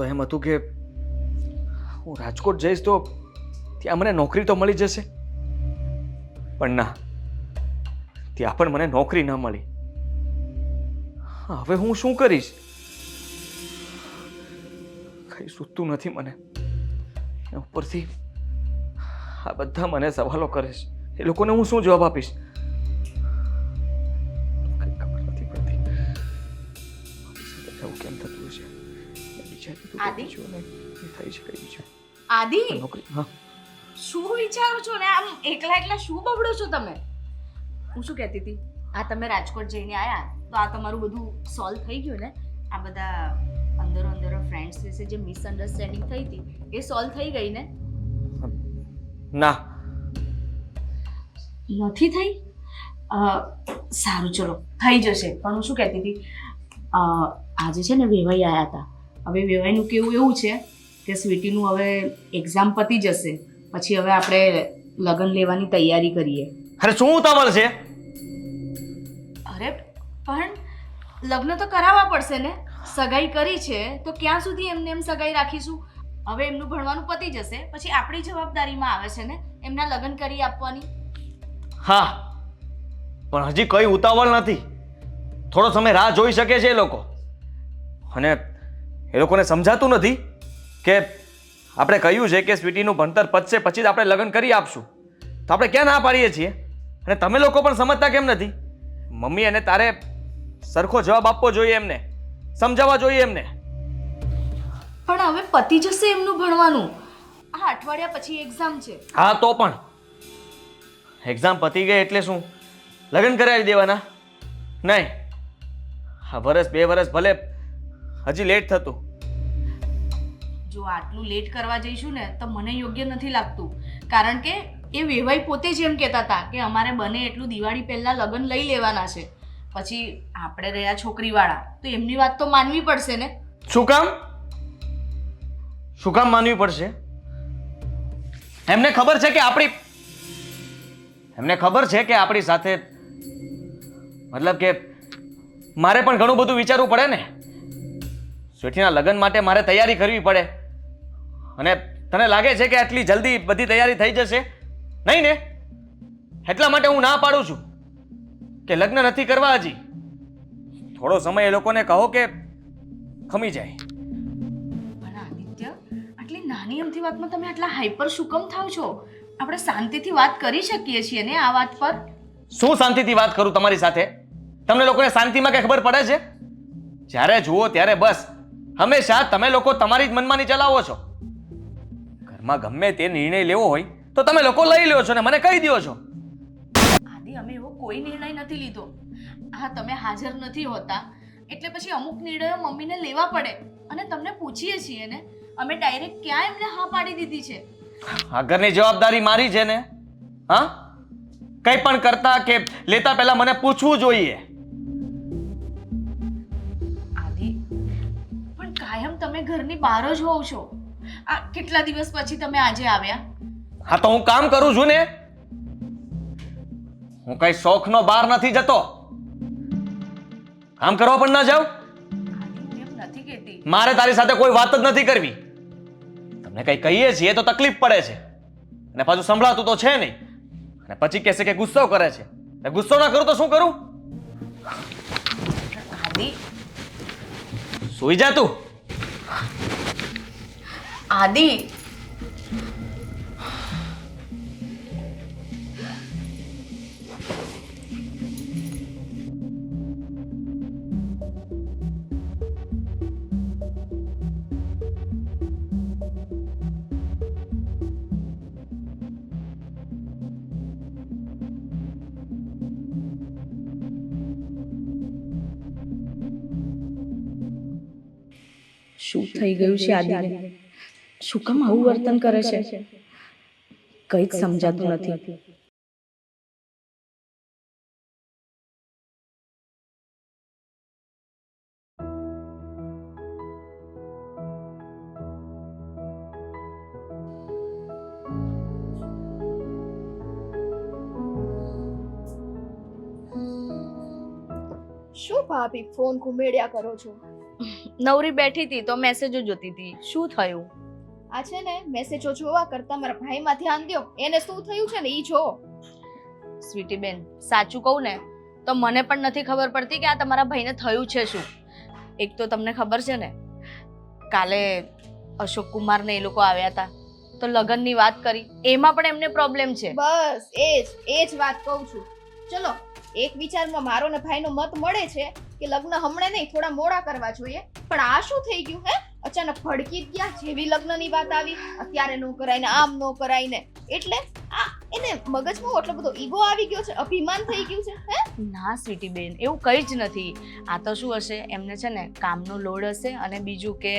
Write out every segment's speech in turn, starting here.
તો એમ હતું કે હું રાજકોટ જઈશ તો ત્યાં મને નોકરી તો મળી જશે, પણ ના, ત્યાં પણ મને નોકરી ન મળી. હવે હું શું કરીશ? કઈ સૂઝતું નથી મને. ઉપરથી આ બધા મને સવાલો કરે છે. એ લોકોને હું શું જવાબ આપીશ? કઈ ખબર નથી પડતી. આવું કેમ થતું હશે? આદિ? થઈ છે કઈ બીજું? આદિ, નોકરી? હા, શું વિચારો છો ને? આમ એકલા એકલા શું બબડો છો તમે? હું શું કહેતી હતી, આ તમે રાજકોટ જઈને આયા તો આ તમારું બધું સોલ્વ થઈ ગયું ને? આ બધા અંદરો અંદરો ફ્રેન્ડ્સ વિશે જે મિસઅન્ડરસ્ટેન્ડિંગ થઈ હતી એ સોલ્વ થઈ ગઈ ને? ના. નથી થઈ? સારું, ચલો થઈ જશે. પણ હું શું કહેતી હતી, આજે છે ને વેવાઈ આવ્યા હતા. હવે વેવાઈનું કેવું એવું છે કે સ્વીટીનું હવે એક્ઝામ પતી જશે, પછી હવે આપણે લગ્ન લેવાની તૈયારી કરીએ. અરે શું ઉતાવળ છે? અરે પણ લગ્ન તો કરાવવા પડશે ને? સગાઈ કરી છે તો ક્યાં સુધી એમને એમ સગાઈ રાખીશું? હવે એમનું ભણવાનું પતી જશે, પછી આપણી જવાબદારીમાં આવે છે ને એમના લગ્ન કરી આપવાની. હા, પણ હજી કઈ ઉતાવળ નથી. થોડો સમય રાહ જોઈ શકે છે એ લોકો. અને એ લોકોને સમજાતું નથી કે આપણે કહ્યું છે કે સ્વીટીનું ભણતર પતશે પછી જ આપણે લગ્ન કરી આપશું. તો આપણે ક્યાં ના પાડીએ છીએ? અને તમે લોકો પણ સમજતા કેમ નથી? મમ્મી અને તારે સરખો જવાબ આપવો જોઈએ એમને, સમજાવવા જોઈએ એમને. પણ હવે પતી જશે એમનું ભણવાનું. આ અઠવાડિયા પછી એક્ઝામ છે. હા, તો પણ એક્ઝામ પતી ગઈ એટલે શું લગ્ન કરાવી દેવાના? નહીં, હા, વર્ષ 2 વર્ષ ભલે હજી લેટ થતું. જો આટલું લેટ કરવા જઈશું ને તો મને યોગ્ય નથી લાગતું. કારણ કે એ વેવાઈ પોતે જ એમ કહેતા હતા કે અમારે બને એટલું દિવાળી પહેલા લગ્ન લઈ લેવાના છે. પછી આપણે રહ્યા છોકરીવાળા તો એમની વાત તો માનવી પડશે ને? શું કામ? શું કામ માનવી પડશે? એમને ખબર છે કે આપણી સાથે, મતલબ કે મારે પણ ઘણું બધું વિચારવું પડે ને. સ્વીટીના લગ્ન માટે મારે તૈયારી કરવી પડે. અને તને લાગે છે કે આટલી જલ્દી બધી તૈયારી થઈ જશે? નહીં ને? એટલા માટે હું ના પાડું છું કે લગ્ન નથી કરવા હજી. થોડો સમય એ લોકોને કહો કે ખમી જાય. પણ આદિત્ય, આટલી નાની અમથી વાતમાં તમે આટલા હાઈપર શું કેમ થાવ છો? આપણે શાંતિથી વાત કરી શકીએ છીએ ને આ વાત પર? શું શાંતિથી વાત કરું તમારી સાથે? તમને લોકોને શાંતિમાં કઈ ખબર પડે છે? જ્યારે જુઓ ત્યારે બસ હંમેશા તમે લોકો તમારી જ મનમાની ચલાવો છો. ઘરમાં ગમે તે નિર્ણય લેવો હોય તો તમે લોકો લઈ લ્યો છો ને મને કહી દો છો. આદિ, અમે એવો કોઈ નિર્ણય નથી લીધો. હા, તમે હાજર નથી હોતા એટલે પછી અમુક નિર્ણયો મમ્મીને લેવા પડે અને તમને પૂછીએ છીએ ને. અમે ડાયરેક્ટ ક્યાં એમને હા પાડી દીધી છે? આ ઘરની જવાબદારી મારી છે ને. હા, કઈ પણ કરતા કે લેતા પહેલા મને પૂછવું જોઈએ. આદિ, પણ કાયમ તમે ઘરની બહાર જ હોવ છો. આ કેટલા દિવસ પછી તમે આજે આવ્યા? હા, તો હું કામ કરું છું ને. હું કઈ શોખનો બહાર નથી જતો. કામ કરવા પણ ના જાઉં? આદિ, હું એમ નથી કહેતી. મારે તારી સાથે કોઈ વાત જ નથી કરવી. તમને કઈ કહીએ છીએ તો તકલીફ પડે છે અને પાછું સંભળાતું તો છે નહીં. અને પછી કહેશે કે ગુસ્સો કરે છે. ગુસ્સો ના કરું તો શું કરું? આદિ, સુઈ જા તું. આદિ, શું થઈ ગયું છે આદિને? શું કામ આવું વર્તન કરે છે? કંઈ જ સમજાતું નથી. શું ભાભી ફોન ઘુમેડ્યા કરો છો? નવરી બેઠી હતી તો મેસેજો જોતી હતી. શું થયું? આ છે ને મેસેજો જોવા કરતા મારા ભાઈમાં ધ્યાન દ્યો. એને શું થયું છે ને ઈ જો. સ્વીટી બેન, સાચું કહું ને તો મને પણ નથી ખબર પડતી કે આ તમારા ભાઈને થયું છે શું. એક તો તમને ખબર છે ને, કાલે અશોક કુમાર ને એ લોકો આવ્યા હતા તો લગ્નની વાત કરી, એમાં પણ એમને પ્રોબ્લેમ છે. બસ એ જ વાત કહું છું. ચલો એક વિચારમાં મારો ને ભાઈનો મત મળે છે કે લગ્ન હમણાં નહીં થોડા મોડા કરવા જોઈએ, પણ આ શું થઈ ગયું હે? અચાનક ભડકી જ ગયા. જેવી લગ્નની વાત આવી અત્યારે નો કરાય ને આમ નો કરાય ને, એટલે આ એને મગજમાં એટલો બધો ઈગો આવી ગયો છે, અભિમાન થઈ ગયું છે હે? ના સ્વીટી બેન, એવું કંઈ જ નથી. આ તો શું હશે, એમને છે ને કામનો લોડ હશે, અને બીજું કે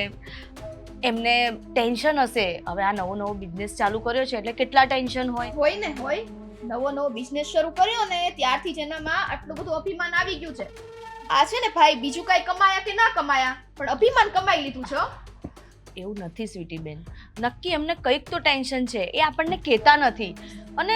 એમને ટેન્શન હશે. હવે આ નવો બિઝનેસ ચાલુ કર્યો છે એટલે કેટલા ટેન્શન હોય. હોય ને હોય. નવો બિઝનેસ શરૂ કર્યો ને ત્યારથી જ એનામાં આટલું બધું અભિમાન આવી ગયું છે. આ છે ને ભાઈ બીજું કાંઈ કમાયા કે ના કમાયા, પણ અભિમાન કમાઈ લીધું છે હો. એવું નથી સ્વીટી બેન, નક્કી એમને કંઈક તો ટેન્શન છે, એ આપણને કહેતા નથી અને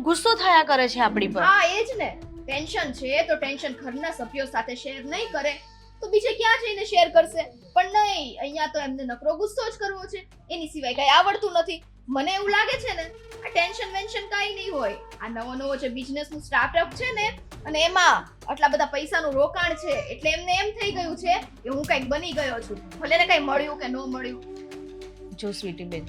ગુસ્સો થયા કરે છે આપણી પર. હા એ જ ને, ટેન્શન છે તો ટેન્શન ઘરના સભ્યો સાથે શેર નહીં કરે તો બીજે ક્યાં જઈને શેર કરશે? પણ નહીં, અહીંયા તો એમને નકરો ગુસ્સો જ કરવો છે, એની સિવાય કઈ આવડતું નથી. મને એવું લાગે છે ને આ ટેન્શન વેન્શન કાંઈ નહીં હોય. આ નવો જે બિઝનેસનું સ્ટાર્ટઅપ છે ને, અને એમાં આટલા બધા પૈસાનું રોકાણ છે એટલે એમને એમ થઈ ગયું છે કે હું કંઈક બની ગયો છું, ભલે ને કંઈ મળ્યું કે ન મળ્યું. જો સ્વીટી બેન,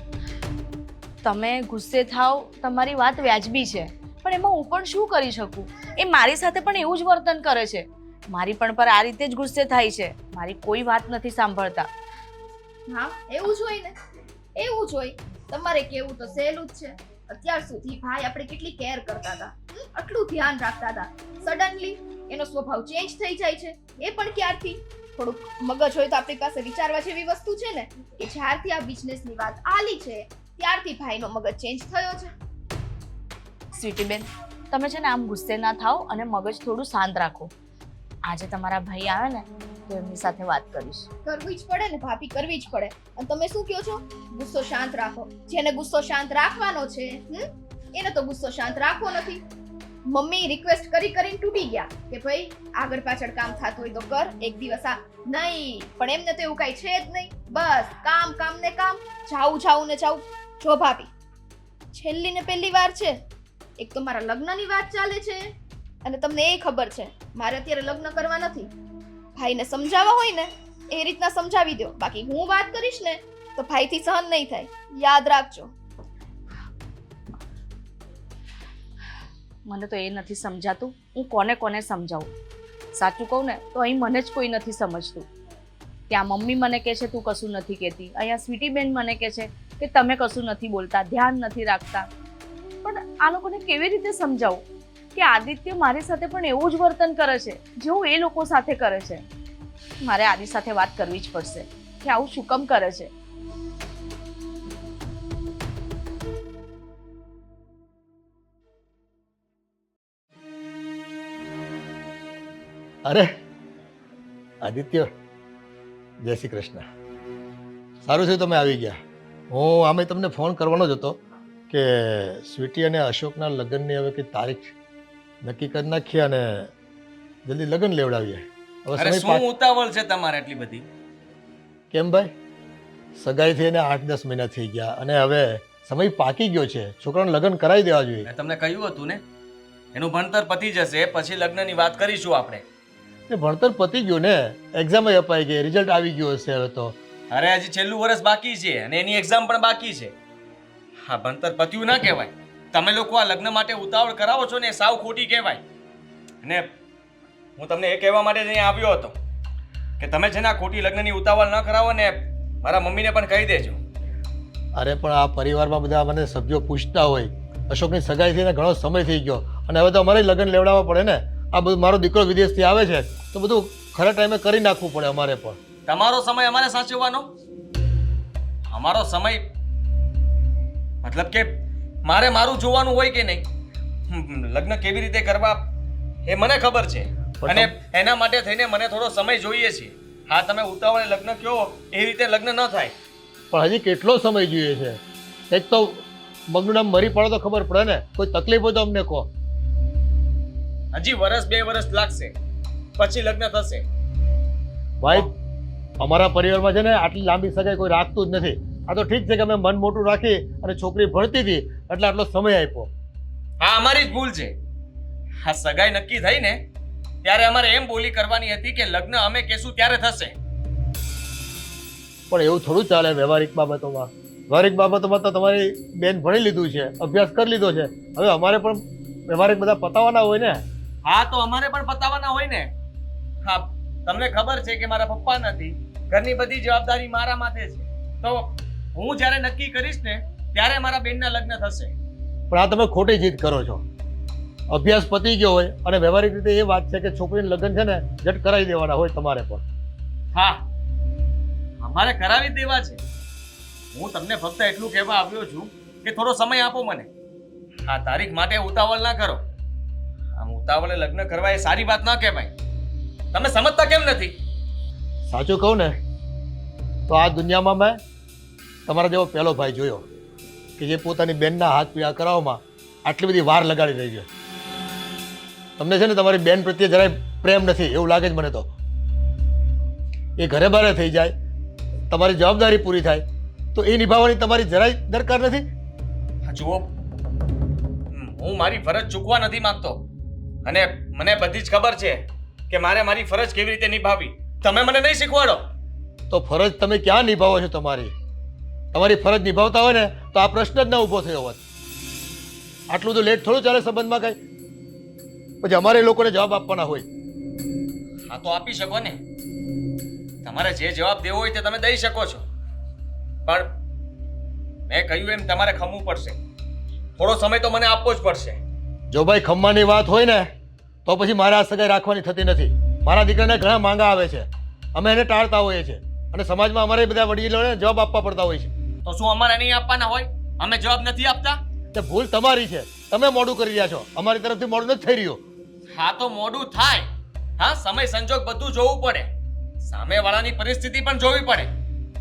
તમે ગુસ્સે થાવ, તમારી વાત વ્યાજબી છે, પણ એમાં હું પણ શું કરી શકું? એ મારી સાથે પણ એવું જ વર્તન કરે છે, મારી પણ પર આ રીતે જ ગુસ્સે થાય છે, મારી કોઈ વાત નથી સાંભળતા. હા એવું જ હોય ને, એવું જ હોય. તમારે કેવું તો સહેલું જ છે. અત્યાર સુધી ભાઈ આપણે કેટલી કેર કરતા હતા, આટલું ધ્યાન રાખતા હતા, સડનલી એનો સ્વભાવ ચેન્જ થઈ જાય છે. એ પણ ક્યારથી? થોડુંક મગજ હોય તો આપણી પાસે વિચારવા જેવી વસ્તુ છે ને, કે જ્યારથી આ બિઝનેસની વાત આલી છે ત્યારથી ભાઈનો મગજ ચેન્જ થયો છે. સ્વીટી બેન, તમે છે ને આમ ગુસ્સે ના થાઓ અને મગજ થોડું શાંત રાખો. આજે તમારા ભાઈ આવે ને તો એમની સાથે વાત કરીશ. કરવી જ પડે ને ભાભી, કરવી જ પડે. અને તમે શું કહો છો? ગુસ્સો શાંત રાખો. જેને ગુસ્સો શાંત રાખવાનો છે એને તો ગુસ્સો શાંત રાખવો નથી. મમ્મી રિક્વેસ્ટ કરીને તૂટી ગયા કે ભાઈ આગળ પાછળ કામ થતું હોય તો કર, એક દિવસ આ નહીં. પણ એમને તો એવું કાંઈ છે જ નહીં. બસ કામ ને કામ, જાવું ને જાવું. જો ભાભી, છેલ્લી ને પહેલી વાર છે, એક તો મારા લગ્નની વાત ચાલે છે અને તમને એ ખબર છે મારે અત્યારે લગ્ન કરવા નથી. ભાઈને સમજાવવા હોય ને એ રીતના સમજાવી દો, બાકી હું વાત કરીશ ને તો ભાઈથી સહન નહીં થાય, યાદ રાખજો. મને તો એ નથી સમજાતું, હું કોને સમજાવું. સાચું કહું ને તો અહીં મને જ કોઈ નથી સમજતું. ત્યાં મમ્મી મને કહે છે તું કશું નથી કહેતી, અહીંયા સ્વીટી બેન મને કહે છે કે તમે કશું નથી બોલતા, ધ્યાન નથી રાખતા. પણ આ લોકોને કેવી રીતે સમજાવું કે આદિત્ય મારી સાથે પણ એવું જ વર્તન કરે છે જેવું એ લોકો સાથે કરે છે? મારે આદિ સાથે વાત કરવી જ પડશે કે આવું શું કામ કરે છે. અરે આદિત્ય, જય શ્રી કૃષ્ણ. સારું છે તમે આવી ગયા. હું આમે તમને ફોન કરવાનો જ હતો કે સ્વીટી અને અશોકના લગ્નની હવે કંઈ તારીખ નક્કી કરી નાખીએ અને જલ્દી લગ્ન લેવડાવીએ. હવે અરે શું ઉતાવળ છે તમારે એટલી બધી? કેમ ભાઈ, સગાઈ થઈને 8-10 મહિના થઈ ગયા અને હવે સમય પાકી ગયો છે, છોકરાને લગ્ન કરાવી દેવા જોઈએ. મેં તમને કહ્યું હતું ને, એનું ભણતર પતી જશે પછી લગ્નની વાત કરીશું આપણે. એ ભણતર પતી ગયું ને, એક્ઝામ અપાઈ ગઈ, રિઝલ્ટ આવી ગયું હશે હવે તો. અરે હજી છેલ્લું વર્ષ બાકી છે અને એની એક્ઝામ પણ બાકી છે. હા, ભણતર પત્યું ના કહેવાય. તમે લોકો આ લગ્ન માટે ઉતાવળ કરાવો છો ને, સાવ ખોટી કહેવાય. અને હું તમને એ કહેવા માટે જ અહીંયા આવ્યો હતો કે તમે છે ને આ ખોટી લગ્નની ઉતાવળ ન કરાવો ને મારા મમ્મીને પણ કહી દેજો. અરે પણ આ પરિવારમાં બધા મને સભ્યો પૂછતા હોય, અશોકની સગાઈ થઈને ઘણો સમય થઈ ગયો અને હવે તો અમારે લગ્ન લેવડાવવા પડે ને. આ બધું મારો દીકરો વિદેશથી આવે છે તો બધું ખરા ટાઈમે કરી નાખવું પડે અમારે પણ. તમારો સમય અમારે સાચવવાનો? અમારો સમય મતલબ કે મારે મારું જોવાનું હોય કે નહીં? લગ્ન કેવી રીતે કરવા એ મને ખબર છે અને એના માટે થઈને મને થોડો સમય જોઈએ છે. હા, તમે ઉતાવળે લગ્ન કહો એ રીતે લગ્ન ન થાય. પણ હજી કેટલો સમય જોઈએ છે? એક તો મગનું નામ મરી પડો તો ખબર પડે ને. કોઈ તકલીફ હોય તો અમને કહો. હજી 1-2 વર્ષ લાગશે પછી લગ્ન થશે. ભાઈ અમારા પરિવારમાં છે ને આટલી લાંબી સગાઈ કોઈ રાખતું જ નથી. આ તો ઠીક છે કે અમે મન મોટું રાખી અને છોકરી ભણતી હતી એટલે આટલો સમય આપ્યો. હા, અમારી જ ભૂલ છે. આ સગાઈ નક્કી થઈ ને ત્યારે અમારે એમ બોલી કરવાની હતી કે લગ્ન અમે કહેશું ત્યારે થશે. પણ એવું થોડું ચાલે વ્યવહારિક બાબતોમાં. વ્યવહારિક બાબતોમાં તો તમારી બેન ભણી લીધું છે, અભ્યાસ કરી લીધો છે. હવે અમારે પણ વ્યવહારિક બધા પતાવવાના હોય ને. હા, તો અમારે પણ પતાવવાના હોય ને. હા, તમને ખબર છે કે મારા પપ્પા નથી, ઘરની બધી જવાબદારી મારા માથે છે. તો હું જ્યારે નક્કી કરીશ ને ત્યારે મારા બેનના લગ્ન થશે. પણ આ તમે ખોટી જીદ કરો છો. અભ્યાસ પતી ગયો હોય અને વ્યવહારિક રીતે એ વાત છે કે છોકરીનું લગ્ન છે ને જટ કરાવી દેવાના હોય તમારે પણ. હા, અમારે કરાવી દેવા છે. હું તમને ફક્ત એટલું કહેવા આવ્યો છું કે થોડો સમય આપો મને. આ તારીખ માટે ઉતાવળ ના કરો. આમ ઉતાવળે લગ્ન કરવા એ સારી વાત ના કહેવાય. તમે સમજતા કેમ નથી? સાચું કહું ને તો આ દુનિયામાં મેં તમારા જેવો પહેલો ભાઈ જોયો કે જે પોતાની બેનના હાથ પીળા કરાવવામાં આટલી બધી વાર લગાડી રહી છે. તમને છે ને તમારી બેન પ્રત્યે જરાય પ્રેમ નથી એવું લાગે છે મને તો. એ ઘરે બારે થઈ જાય, તમારી જવાબદારી પૂરી થાય તો એ નિભાવવાની તમારી જરાય દરકાર નથી. હા, જુઓ, હું મારી ફરજ ચૂકવા નથી માંગતો અને મને બધી જ ખબર છે કે મારે મારી ફરજ કેવી રીતે નિભાવવી. તમે મને નહીં શીખવાડો. તો ફરજ તમે ક્યાં નિભાવો છો? તમારી ફરજ નિભાવતા હોય ને તો આ પ્રશ્ન જ ન ઊભો થયો હોત. આટલું તો લેટ થોડું ચાલે સંબંધમાં કઈ. પછી અમારે એ લોકોને જવાબ આપવાના હોય. હા, તો આપી શકો ને. તમારે જે જવાબ દેવો હોય તે તમે દઈ શકો છો. પણ મેં કહ્યું એમ તમારે ખમવું પડશે. થોડો સમય તો મને આપવો જ પડશે. જો ભાઈ ખમ્માની વાત હોય ને તો પછી મારે આ સગાઈ રાખવાની થતી નથી. મારા દીકરાને ઘણા માંગા આવે છે, અમે એને ટાળતા હોઈએ છીએ અને સમાજમાં અમારે બધા વડીલોને જવાબ આપવા પડતા હોય છે. તો શું અમારે નહીં આપવાના હોય? અમે જવાબ નથી આપતા? તે ભૂલ તમારી છે, તમે મોડું કરી રહ્યા છો. અમારી તરફથી મોડું નથી થઈ રહ્યું. હા, તો મોડું થાય. હા, સમય સંજોગ બધું જોવું પડે. સામેવાળાની પરિસ્થિતિ પણ જોવી પડે.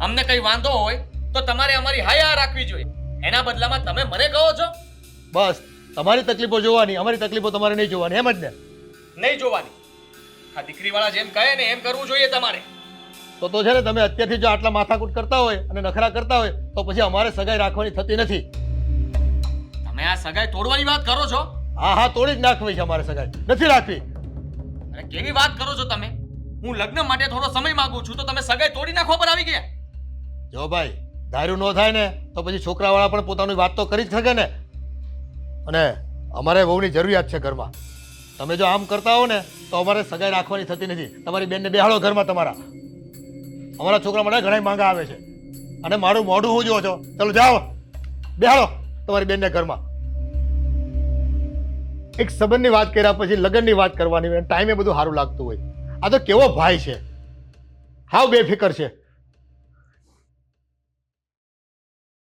અમને કઈ વાંધો હોય તો તમારે અમારી હાયા રાખવી જોઈએ. એના બદલામાં તમે મને કહો છો? બસ તમારી તકલીફો જોવાની, અમારી તકલીફો તમારે નહીં જોવાની, એમ જ ને? નહીં જોવાની. આ દીકરીવાળા જેમ કહે ને એમ કરવું જોઈએ તમારે. તો છે ને તમે અત્યારથી જો આટલા માથાકૂટ કરતા હોય અને નખરા કરતા હોય તો પછી અમારે સગાઈ રાખવાની થતી નથી. તમે આ સગાઈ તોડવાની વાત કરો છો? હા, તોડી જ નાખવી છે અમારે સગાઈ, નથી રાખવી. અરે કેવી વાત કરો છો તમે? હું લગ્ન માટે થોડો સમય માંગુ છું તો તમે સગાઈ તોડી નાખવા પર આવી ગયા. જો ભાઈ ધાર્યું ન થાય ને તો પછી છોકરાવાળા પણ પોતાની વાત તો કરી જ શકે ને. અને અમારે બહુની જરૂરિયાત છે ઘરમાં. તમે જો આમ કરતા હો ને તો અમારે સગાઈ રાખવાની થતી નથી. તમારી બેનને બેહાડો ઘરમાં. અમારા છોકરા માટે ઘણા માંગા આવે છે અને મારું મોઢું હું જોવો છો. ચાલો જાઓ, બેહાડો તમારી બેનને ઘરમાં. એક સંબંધની વાત કર્યા પછી લગ્નની વાત કરવાની હોય, ટાઈમે બધું સારું લાગતું હોય. આ તો કેવો ભાઈ છે, હાવ બેફિકર છે.